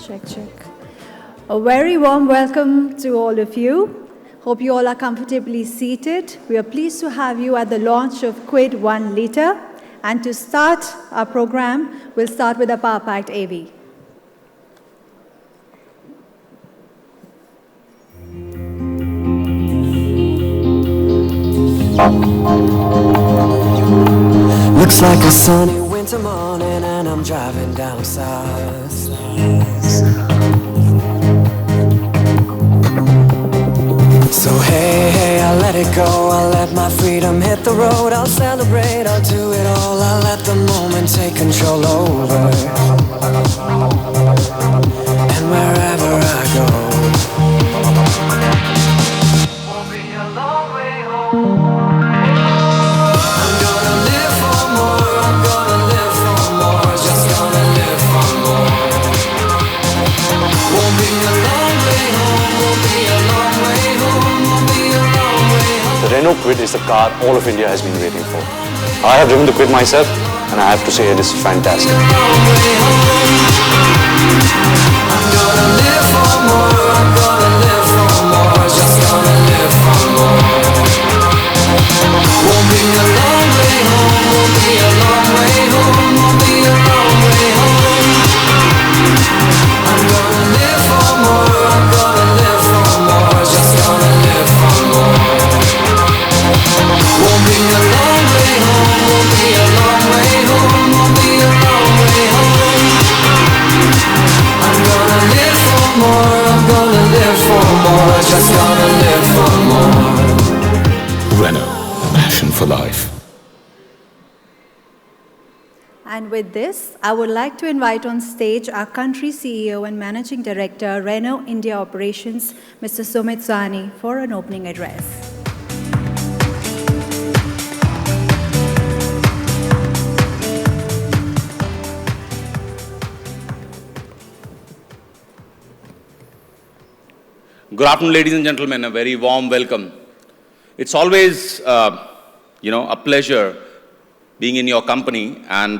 Check, check. A very warm welcome to all of you. Hope you all are comfortably seated. We are pleased to have you at the launch of KWID 1 liter. And to start our program, we'll start with a power-packed AV. Looks like a sunny winter morning and I'm driving down south. So hey, I'll let it go, I'll let my freedom hit the road. I'll celebrate, I'll do it all, I'll let the moment take control over. And wherever I go, won't be a long way home. I'm gonna live for more, I'm gonna live for more, just gonna live for more. Won't be a long way home, won't be a long way home, won't be a long way home. The Renault KWID is the car all of India has been waiting for. I have driven the KWID myself and I have to say it is fantastic. I'm gonna live for more, I'm gonna live for more, just gonna live for more. Won't be a long way home, won't be a long way home, won't be a long way home. I'm gonna live for more, I'm gonna live for more, just gonna live for more. Won't be a long way home, won't be a long way home, won't be a long way home. I'm gonna live for more, I'm gonna live for more, just gonna live for more. Renault, passion for life. And with this, I would like to invite on stage our country CEO and Managing Director, Renault India Operations, Mr. Sumit Sahni, for an opening address. Good afternoon, ladies and gentlemen. A very warm welcome. It's always, a pleasure being in your company. And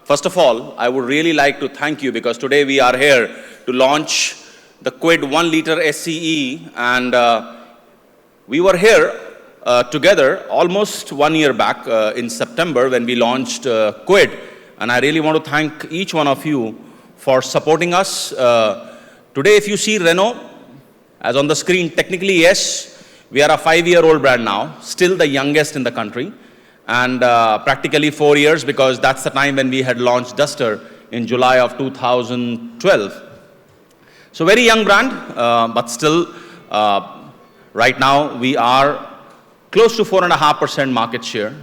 first of all, I would really like to thank you because today we are here to launch the KWID 1 liter SCE. And we were here together almost 1 year back in September when we launched KWID. And I really want to thank each one of you for supporting us. Today, if you see Renault, as on the screen, technically, yes, we are a 5-year-old brand now, still the youngest in the country, and practically 4 years because that's the time when we had launched Duster in July of 2012. So very young brand, but still, right now we are close to 4.5% market share,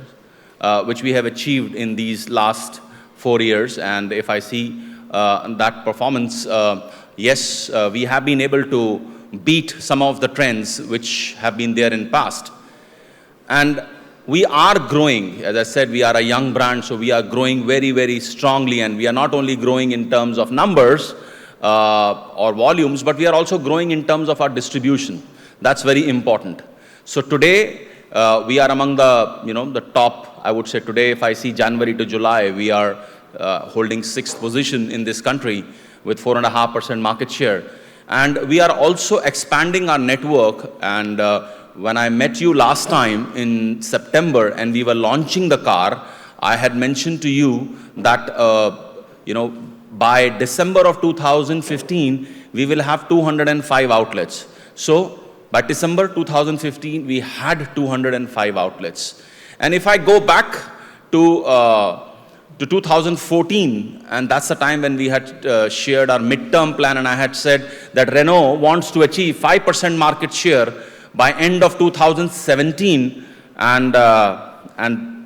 which we have achieved in these last 4 years. And if I see that performance, yes, we have been able to beat some of the trends which have been there in past. And we are growing. As I said, we are a young brand, so we are growing very, very strongly. And we are not only growing in terms of numbers or volumes, but we are also growing in terms of our distribution. That's very important. So today, we are among the, the top, I would say today, if I see January to July, we are holding 6th position in this country with 4.5% market share. And we are also expanding our network. And when I met you last time in September and we were launching the car, I had mentioned to you that, by December of 2015, we will have 205 outlets. So by December 2015, we had 205 outlets. And if I go back to 2014, and that's the time when we had shared our midterm plan, and I had said that Renault wants to achieve 5% market share by end of 2017, and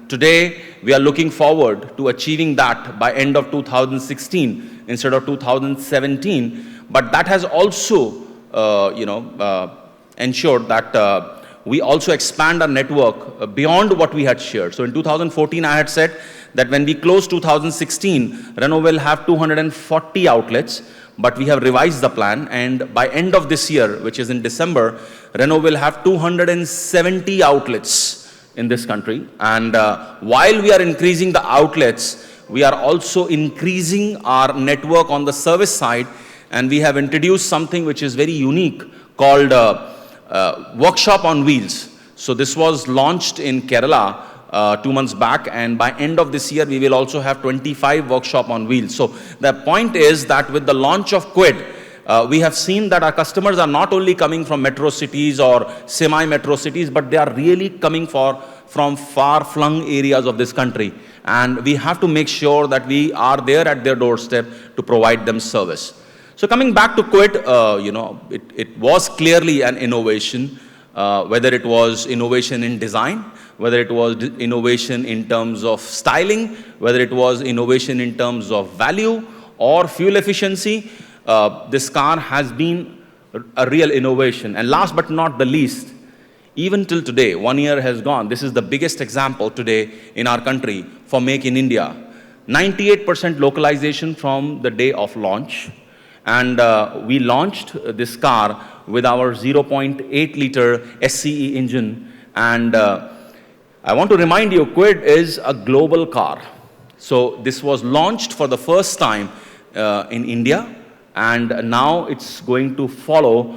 today we are looking forward to achieving that by end of 2016 instead of 2017. But that has also, ensured that we also expand our network beyond what we had shared. So in 2014, I had said that when we close 2016, Renault will have 240 outlets, but we have revised the plan, and by end of this year, which is in December, Renault will have 270 outlets in this country. And while we are increasing the outlets, we are also increasing our network on the service side, and we have introduced something which is very unique called Workshop on Wheels. So this was launched in Kerala 2 months back, and by end of this year we will also have 25 workshop on wheels. So the point is that with the launch of KWID, we have seen that our customers are not only coming from metro cities or semi-metro cities, but they are really coming from far-flung areas of this country. And we have to make sure that we are there at their doorstep to provide them service. So coming back to KWID, it was clearly an innovation, whether it was innovation in design, whether it was innovation in terms of styling, whether it was innovation in terms of value or fuel efficiency. This car has been a real innovation. And last but not the least, even till today, 1 year has gone, this is the biggest example today in our country for Make in India. 98% localization from the day of launch. And we launched this car with our 0.8 liter SCE engine. And I want to remind you, KWID is a global car. So this was launched for the first time in India, and now it's going to follow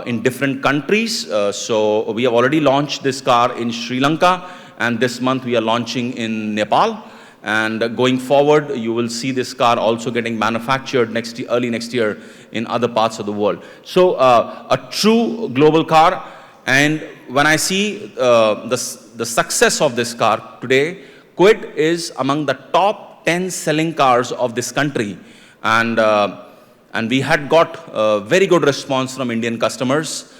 in different countries. So we have already launched this car in Sri Lanka, and this month we are launching in Nepal. And going forward, you will see this car also getting manufactured early next year in other parts of the world. So a true global car. And when I see the success of this car today, KWID is among the top 10 selling cars of this country. And we had got very good response from Indian customers,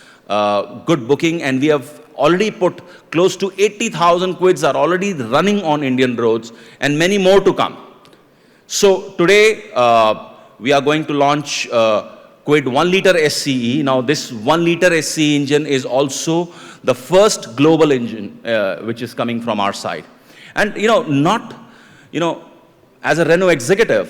good booking, and we have already put close to 80,000 KWIDs are already running on Indian roads, and many more to come. So today, we are going to launch KWID 1 liter SCE. Now this 1 liter SCE engine is also the first global engine which is coming from our side. And as a Renault executive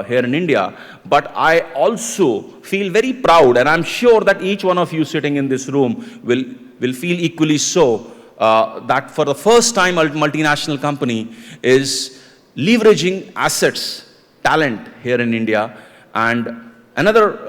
here in India, but I also feel very proud, and I'm sure that each one of you sitting in this room will feel equally so, that for the first time a multinational company is leveraging assets, talent here in India. And another,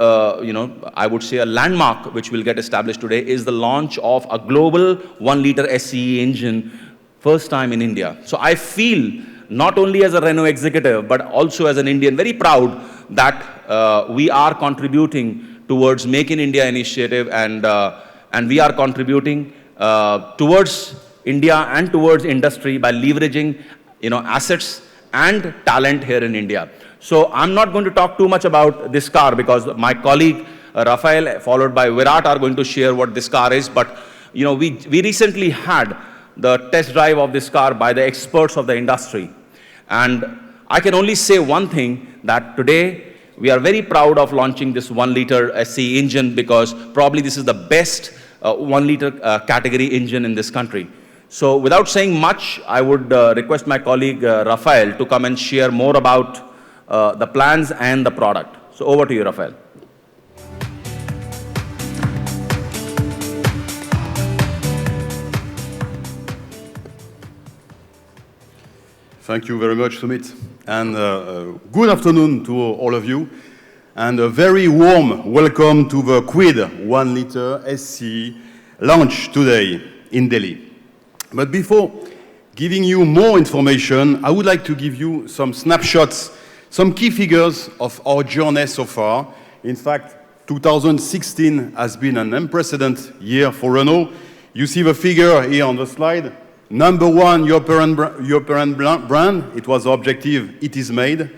I would say a landmark which will get established today is the launch of a global 1 liter SCE engine, first time in India. So I feel, not only as a Renault executive, but also as an Indian, very proud that we are contributing towards Make in India initiative, and we are contributing towards India and towards industry by leveraging assets and talent here in India. So I'm not going to talk too much about this car because my colleague Rafael followed by Virat are going to share what this car is. But we recently had the test drive of this car by the experts of the industry. And I can only say one thing, that today we are very proud of launching this 1 liter SCE engine, because probably this is the best 1 liter category engine in this country. So without saying much, I would request my colleague Rafael to come and share more about the plans and the product. So over to you, Rafael. Thank you very much, Sumit. And good afternoon to all of you. And a very warm welcome to the KWID 1 liter SCE launch today in Delhi. But before giving you more information, I would like to give you some snapshots, some key figures of our journey so far. In fact, 2016 has been an unprecedented year for Renault. You see the figure here on the slide. Number 1 European brand, it was the objective, it is made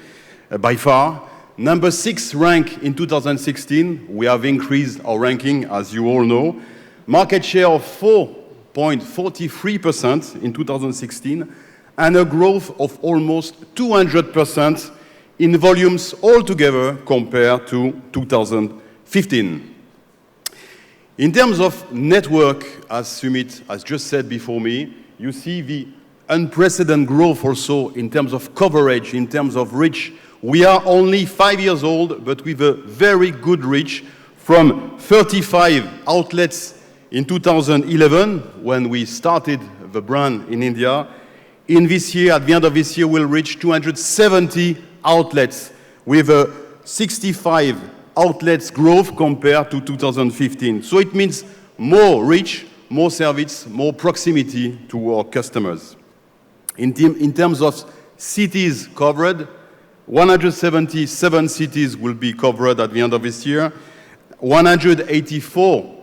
by far. Number 6 rank in 2016, we have increased our ranking, as you all know. Market share of 4.43% in 2016, and a growth of almost 200% in volumes altogether compared to 2015. In terms of network, as Sumit has just said before me, you see the unprecedented growth also in terms of coverage, in terms of reach. We are only 5 years old, but with a very good reach, from 35 outlets in 2011, when we started the brand in India. In this year, at the end of this year, we'll reach 270 outlets with 65 outlets growth compared to 2015. So it means more reach, more service, more proximity to our customers. In terms of cities covered, 177 cities will be covered at the end of this year. 184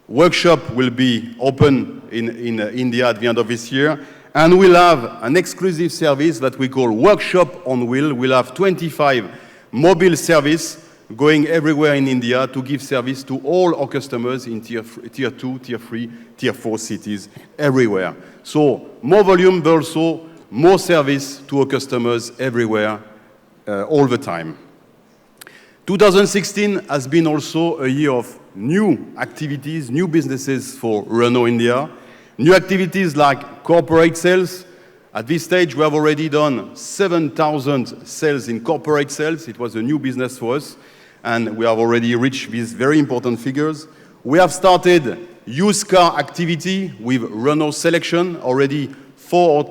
workshops will be open in India at the end of this year. And we'll have an exclusive service that we call Workshop on Wheel. We'll have 25 mobile service going everywhere in India to give service to all our customers in tier 2, tier 3, tier 4 cities everywhere. So more volume, but also more service to our customers everywhere, all the time. 2016 has been also a year of new activities, new businesses for Renault India. New activities like corporate sales. At this stage, we have already done 7,000 sales in corporate sales. It was a new business for us, and we have already reached these very important figures. We have started used car activity with Renault Selection. Already four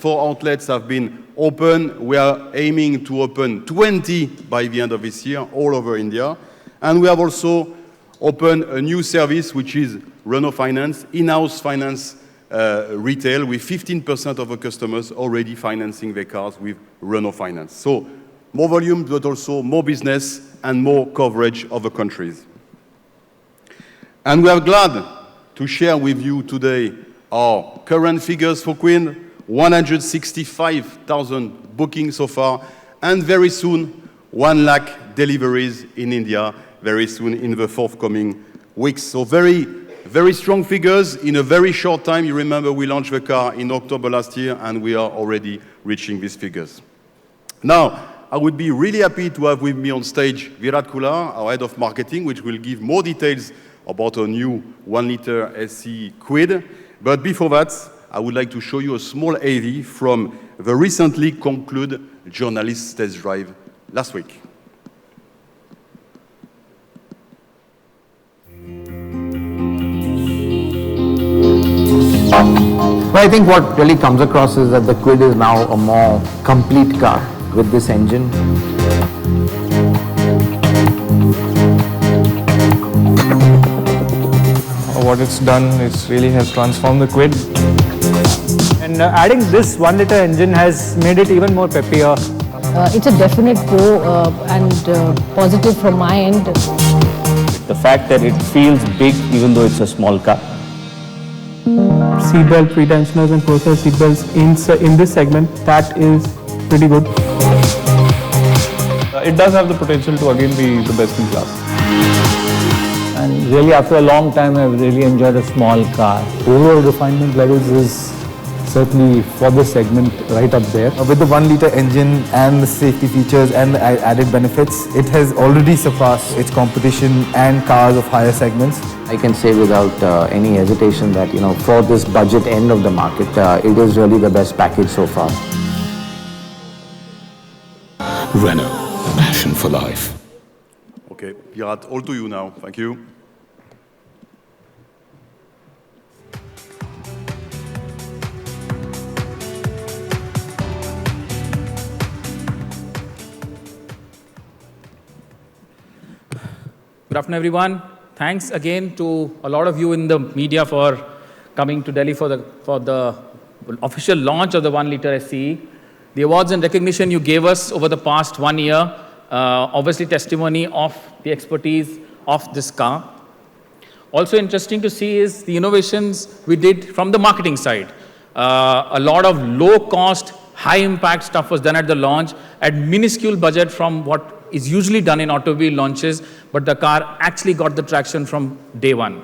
outlets have been open. We are aiming to open 20 by the end of this year, all over India. And we have also opened a new service, which is Renault Finance, in-house finance retail, with 15% of our customers already financing their cars with Renault Finance. So more volume, but also more business and more coverage of the countries. And we are glad to share with you today our current figures for Quid, 165,000 bookings so far, and very soon, 1 lakh deliveries in India, very soon in the forthcoming weeks. So very, very strong figures in a very short time. You remember we launched the car in October last year, and we are already reaching these figures. Now, I would be really happy to have with me on stage Virat Kula, our head of marketing, which will give more details about our new 1-liter SE Quid. But before that, I would like to show you a small AV from the recently concluded journalist test drive last week. Well, I think what really comes across is that the Quid is now a more complete car with this engine. What it's done is really has transformed the Quid. And adding this 1-liter engine has made it even more peppier. It's a definite pro and positive from my end. The fact that it feels big even though it's a small car. Seatbelt pretensioners and process seatbelts in this segment, that is pretty good. It does have the potential to again be the best in class. And really after a long time I've really enjoyed a small car. Overall refinement levels is certainly for this segment right up there. With the 1-liter engine and the safety features and the added benefits, it has already surpassed its competition and cars of higher segments. I can say without any hesitation that, for this budget end of the market, it is really the best package so far. Renault, passion for life. Okay, Virat, all to you now. Thank you. Good afternoon, everyone. Thanks again to a lot of you in the media for coming to Delhi for the official launch of the 1-liter SE. The awards and recognition you gave us over the past 1 year, obviously testimony of the expertise of this car. Also interesting to see is the innovations we did from the marketing side. A lot of low-cost, high-impact stuff was done at the launch at minuscule budget from what is usually done in automobile launches, but the car actually got the traction from day one.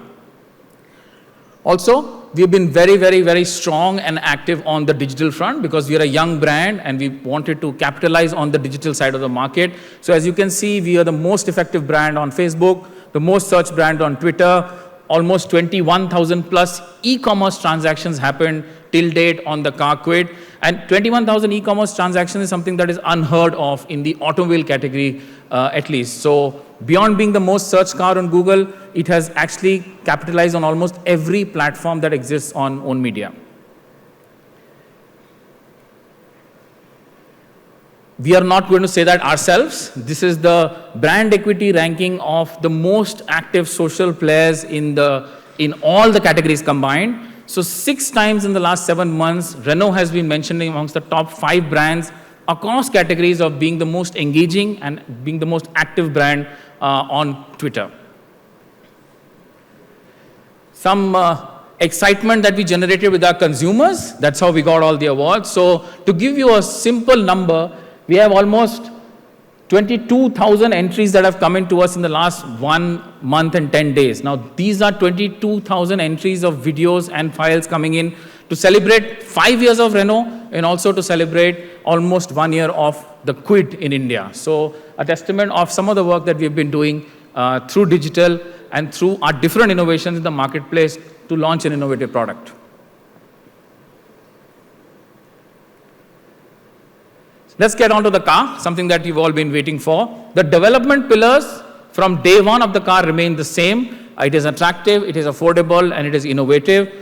Also, we've been very, very, very strong and active on the digital front because we are a young brand and we wanted to capitalize on the digital side of the market. So as you can see, we are the most effective brand on Facebook, the most searched brand on Twitter. Almost 21,000 plus e-commerce transactions happened till date on the car Quid. And 21,000 e-commerce transactions is something that is unheard of in the automobile category, at least. So beyond being the most searched car on Google, it has actually capitalized on almost every platform that exists on own media. We are not going to say that ourselves. This is the brand equity ranking of the most active social players in all the categories combined. So 6 times in the last 7 months, Renault has been mentioned amongst the top 5 brands across categories of being the most engaging and being the most active brand on Twitter. Some excitement that we generated with our consumers, that's how we got all the awards. So to give you a simple number, we have almost 22,000 entries that have come into us in the last 1 month and 10 days. Now, these are 22,000 entries of videos and files coming in to celebrate 5 years of Renault and also to celebrate almost 1 year of the KWID in India. So, a testament of some of the work that we've been doing through digital and through our different innovations in the marketplace to launch an innovative product. Let's get on to the car, something that you've all been waiting for. The development pillars from day one of the car remain the same. It is attractive, it is affordable, and it is innovative.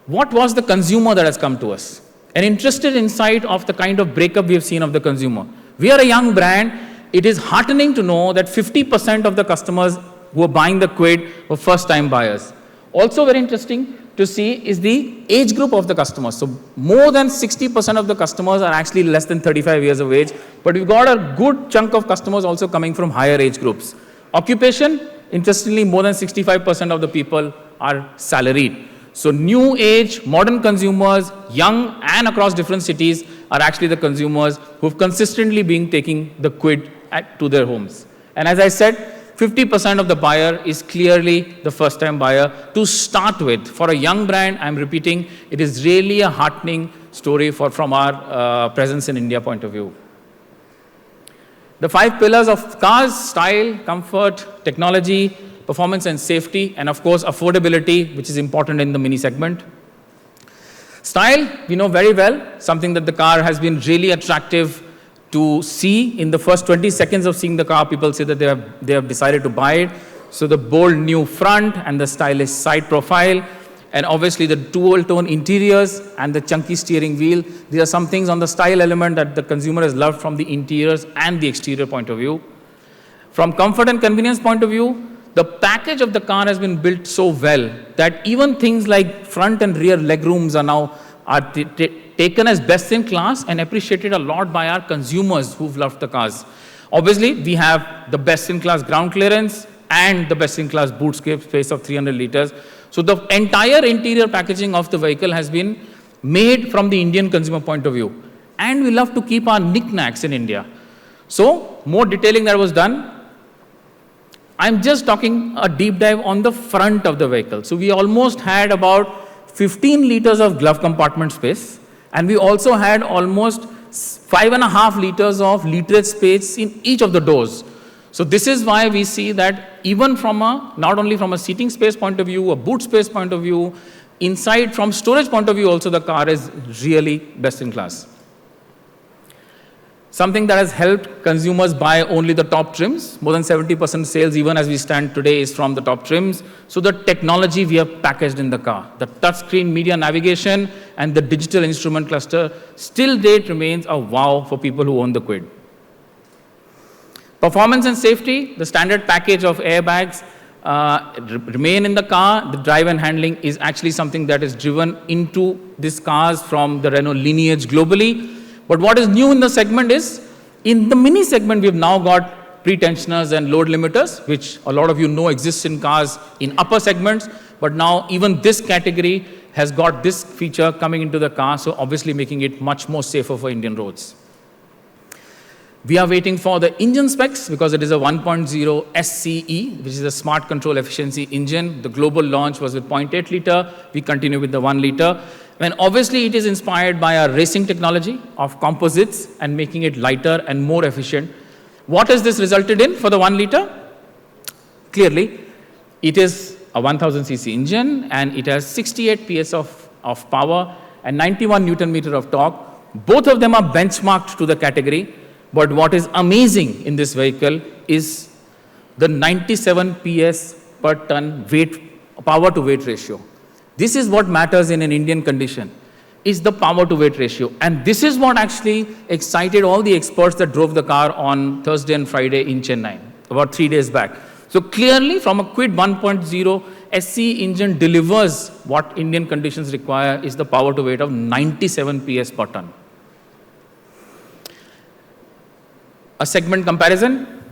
What was the consumer that has come to us? An interested insight of the kind of breakup we have seen of the consumer. We are a young brand. It is heartening to know that 50% of the customers who are buying the KWID were first-time buyers. Also very interesting to see is the age group of the customers. So more than 60% of the customers are actually less than 35 years of age, but we've got a good chunk of customers also coming from higher age groups. Occupation, interestingly, more than 65% of the people are salaried. So new age, modern consumers, young and across different cities are actually the consumers who've consistently been taking the KWID to their homes. And as I said, 50% of the buyer is clearly the first-time buyer to start with. For a young brand, I'm repeating, it is really a heartening story from our presence in India point of view. The 5 pillars of cars: style, comfort, technology, performance and safety, and of course affordability, which is important in the mini segment. Style, we know very well, something that the car has been really attractive to see. In the first 20 seconds of seeing the car, people say that they have decided to buy it. So the bold new front and the stylish side profile, and obviously the dual tone interiors and the chunky steering wheel. These are some things on the style element that the consumer has loved from the interiors and the exterior point of view. From comfort and convenience point of view, the package of the car has been built so well that even things like front and rear legrooms are now taken as best in class and appreciated a lot by our consumers who've loved the cars. Obviously, we have the best in class ground clearance and the best in class boot space of 300 liters. So the entire interior packaging of the vehicle has been made from the Indian consumer point of view. And we love to keep our knickknacks in India. So more detailing that was done. I'm just talking a deep dive on the front of the vehicle. So we almost had about 15 liters of glove compartment space, and we also had almost 5.5 liters of literage space in each of the doors. So this is why we see that even not only from a seating space point of view, a boot space point of view, inside from storage point of view also the car is really best in class. Something that has helped consumers buy only the top trims. More than 70% sales, even as we stand today, is from the top trims. So the technology we have packaged in the car, the touchscreen media navigation and the digital instrument cluster, still date remains a wow for people who own the KWID. Performance and safety, the standard package of airbags remain in the car. The drive and handling is actually something that is driven into these cars from the Renault lineage globally. But what is new in the segment is, in the mini segment, we've now got pre-tensioners and load limiters, which a lot of you know exists in cars in upper segments. But now even this category has got this feature coming into the car, so obviously making it much more safer for Indian roads. We are waiting for the engine specs because it is a 1.0 SCE, which is a smart control efficiency engine. The global launch was with 0.8 liter. We continue with the 1 liter. And obviously it is inspired by our racing technology of composites and making it lighter and more efficient. What has this resulted in for the 1 liter? Clearly, it is a 1000cc engine and it has 68 PS of power and 91 Newton meter of torque. Both of them are benchmarked to the category. But what is amazing in this vehicle is the 97 PS per ton power to weight ratio. This is what matters in an Indian condition. is the power to weight ratio. And this is what actually excited all the experts that drove the car on Thursday and Friday in Chennai, about 3 days back. So clearly from a KWID 1.0, SE engine delivers what Indian conditions require is the power to weight of 97 PS per ton. A segment comparison,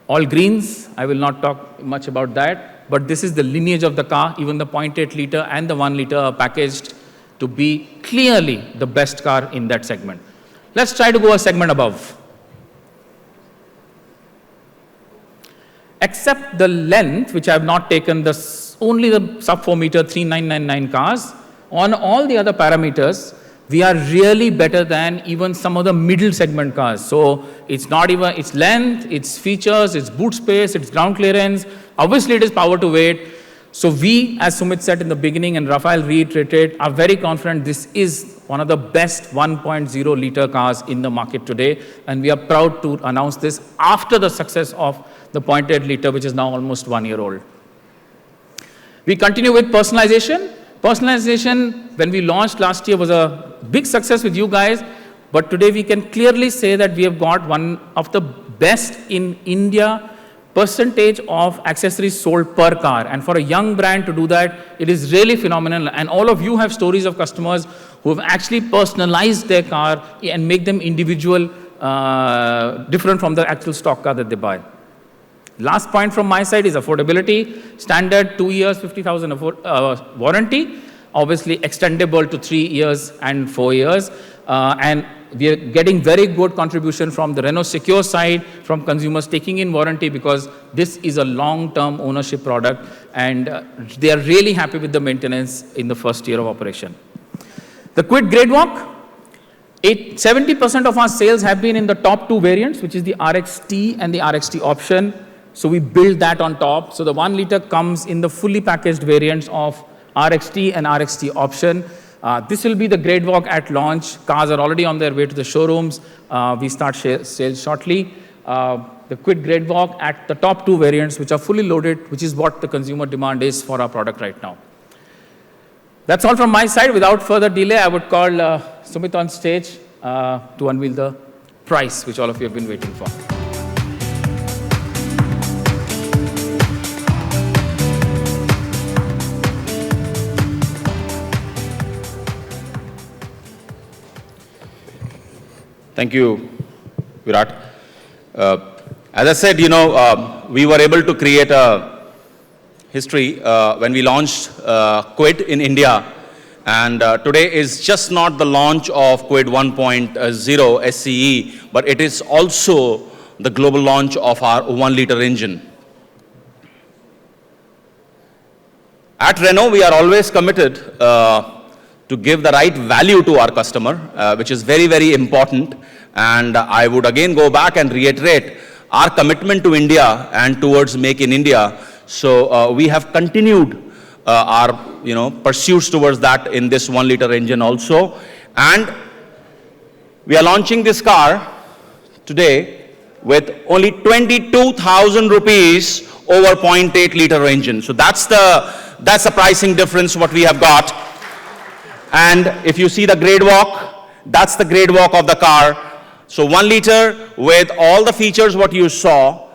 all greens. I will not talk much about that, but this is the lineage of the car. Even the 0.8 liter and the 1 liter are packaged to be clearly the best car in that segment. Let's try to go a segment above. Except the length, which I have not taken, only the sub 4 meter 3999 cars, on all the other parameters, we are really better than even some of the middle segment cars. So it's not even, it's length, it's features, it's boot space, it's ground clearance. Obviously it is power to weight. So we, as Sumit said in the beginning and Rafael reiterated, are very confident this is one of the best 1.0 liter cars in the market today. And we are proud to announce this after the success of the 0.8 liter, which is now almost 1 year old. We continue with personalization. Personalization, when we launched last year, was a big success with you guys. But today we can clearly say that we have got one of the best in India percentage of accessories sold per car. And for a young brand to do that, it is really phenomenal. And all of you have stories of customers who have actually personalized their car and make them individual, different from the actual stock car that they buy. Last point from my side is affordability. Standard 2 years, 50,000 warranty. Obviously extendable to 3 years and 4 years. And we are getting very good contribution from the Renault Secure side, from consumers taking in warranty, because this is a long-term ownership product and they are really happy with the maintenance in the first year of operation. The KWID Grade Walk, 70% of our sales have been in the top 2 variants, which is the RXT and the RXT option. So we build that on top. So the 1 liter comes in the fully packaged variants of RXT and RXT option. This will be the Grade Walk at launch. Cars are already on their way to the showrooms. We start sales shortly. The KWID Grade Walk at the top 2 variants, which are fully loaded, which is what the consumer demand is for our product right now. That's all from my side. Without further delay, I would call Sumit on stage to unveil the prize, which all of you have been waiting for. Thank you, Virat. As I said, we were able to create a history when we launched KWID in India. And today is just not the launch of KWID 1.0 SCE, but it is also the global launch of our 1 liter engine. At Renault, we are always committed to give the right value to our customer, which is very, very important. And I would again go back and reiterate our commitment to India and towards Make in India. So we have continued our pursuits towards that in this 1 liter engine also. And we are launching this car today with only 22,000 rupees over 0.8 liter engine. So that's the pricing difference what we have got. And if you see the Grade Walk, that's the Grade Walk of the car. So 1 liter with all the features what you saw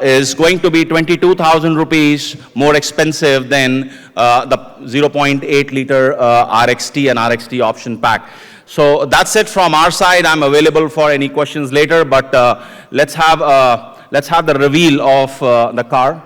is going to be 22,000 rupees more expensive than the 0.8 liter RXT and RXT option pack. So that's it from our side. I'm available for any questions later, but let's have the reveal of the car.